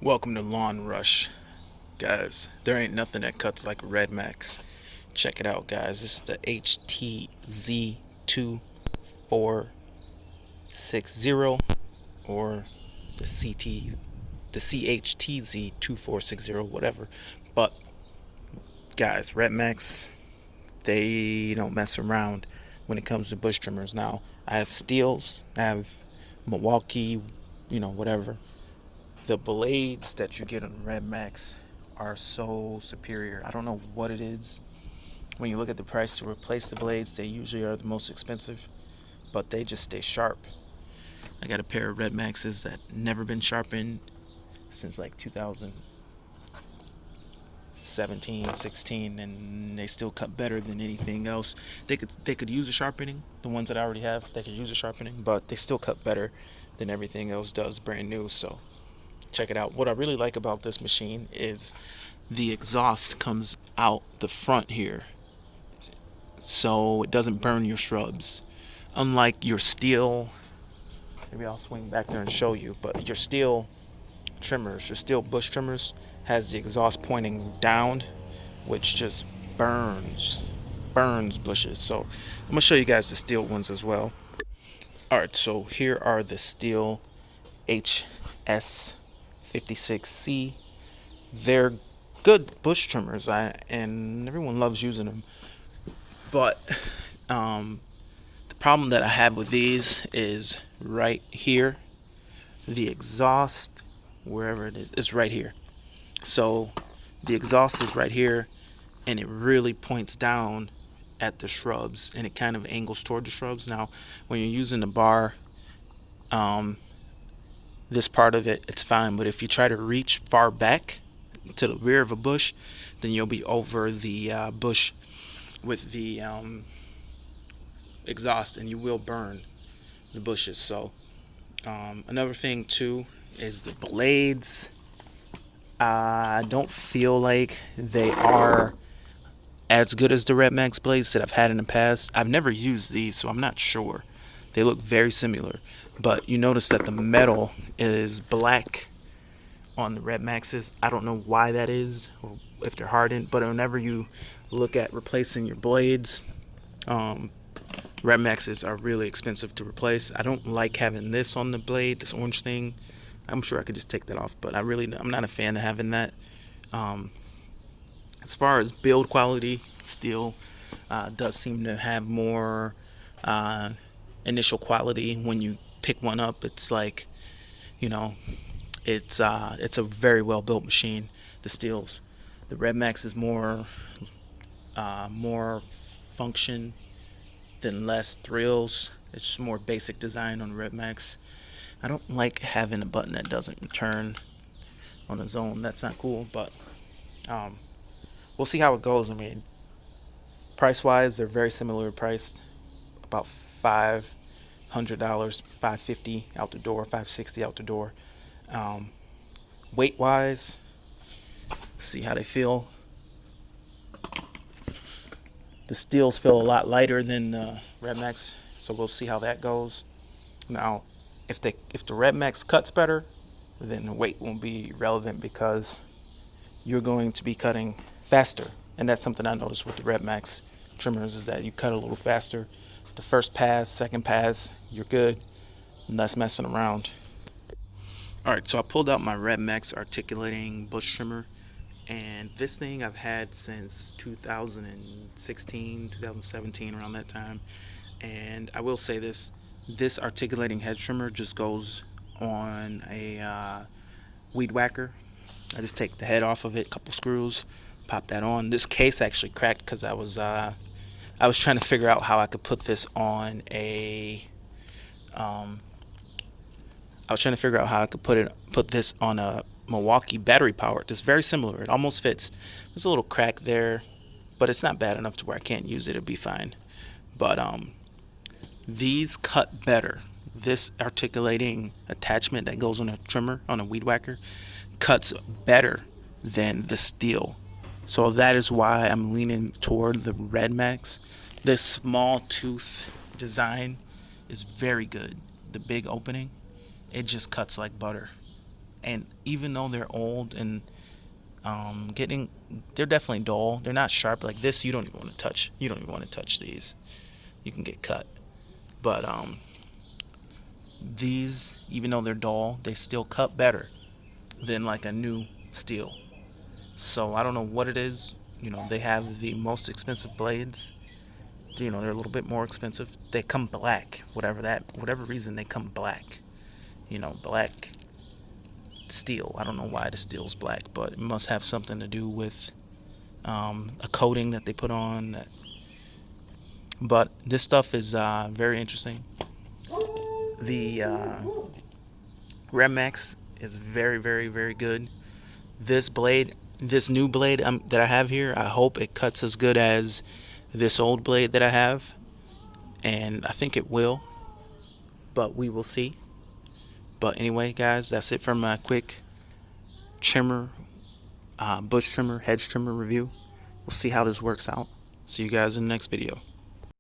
Welcome to Lawn Rush, guys. There ain't nothing that cuts like Red Max. Check it out, guys. This is the HTZ2460 or the CHTZ2460, whatever. But guys, Red Max, they don't mess around when it comes to bush trimmers. Now, I have Steels, I have Milwaukee, whatever. The blades that you get on Red Max are so superior. I don't know what it is. When you look at the price to replace the blades, they usually are the most expensive, but they just stay sharp. I got a pair of Red Maxes that never been sharpened since like 2017, 16, and they still cut better than anything else. They could use a sharpening. The ones that I already have, they could use a sharpening, but they still cut better than everything else does brand new. So check it out. What I really like about this machine is the exhaust comes out the front here, so it doesn't burn your shrubs. Unlike your steel, maybe I'll swing back there and show you, but your steel trimmers, your steel bush trimmers, has the exhaust pointing down, which just burns bushes. So I'm gonna show you guys the steel ones as well. All right, so here are the steel HS56C. They're good bush trimmers, and everyone loves using them. But the problem that I have with these is right here. The exhaust, wherever it is right here. So the exhaust is right here, and it really points down at the shrubs, and it kind of angles toward the shrubs. Now, when you're using the bar, this part of it, it's fine. But if you try to reach far back to the rear of a bush, then you'll be over the bush with the exhaust, and you will burn the bushes. So another thing too is the blades. I don't feel like they are as good as the Red Max blades that I've had in the past. I've never used these, so I'm not sure. They look very similar, but you notice that the metal is black on the Red Maxes. I don't know why that is, or if they're hardened, but whenever you look at replacing your blades, Red Maxes are really expensive to replace. I don't like having this on the blade, this orange thing. I'm sure I could just take that off, but I'm not a fan of having that. As far as build quality, steel does seem to have more initial quality. When you pick one up, it's like, you know, it's a very well built machine. The steels, the Red Max is more function than less thrills. It's just more basic design on Red Max. I don't like having a button that doesn't return on its own. That's not cool, but we'll see how it goes. I mean, price wise, they're very similar priced, about $500, $550 out the door, $560 out the door. Weight wise, see how they feel. The steels feel a lot lighter than the Red Max, so we'll see how that goes. Now, if the Red Max cuts better, then the weight won't be relevant because you're going to be cutting faster, and that's something I noticed with the Red Max trimmers is that you cut a little faster. The first pass, second pass, you're good, and less messing around. All right, so I pulled out my Red Max articulating bush trimmer, and this thing I've had since 2016, 2017, around that time. And I will say this articulating hedge trimmer just goes on a weed whacker. I just take the head off of it, a couple screws, pop that on. This case actually cracked because I was trying to figure out how I could put this on a I was trying to figure out how I could put this on a Milwaukee battery powered. It's very similar. It almost fits. There's a little crack there, but it's not bad enough to where I can't use it. It'll be fine. But these cut better. This articulating attachment that goes on a trimmer, on a weed whacker, cuts better than the steel. So that is why I'm leaning toward the Red Max. This small tooth design is very good. The big opening, it just cuts like butter. And even though they're old and they're definitely dull. They're not sharp like this. You don't even want to touch. You don't even want to touch these. You can get cut. But these, even though they're dull, they still cut better than like a new steel. So I don't know what it is. They have the most expensive blades. They're a little bit more expensive. They come black. Whatever reason they come black. Black steel. I don't know why the steel's black, but it must have something to do with a coating that they put on. But this stuff is very interesting. The Remax is very, very, very good. This new blade that I have here, I hope it cuts as good as this old blade that I have, and I think it will, but we will see. But anyway, guys, that's it for my quick trimmer, bush trimmer, hedge trimmer review. We'll see how this works out. See you guys in the next video.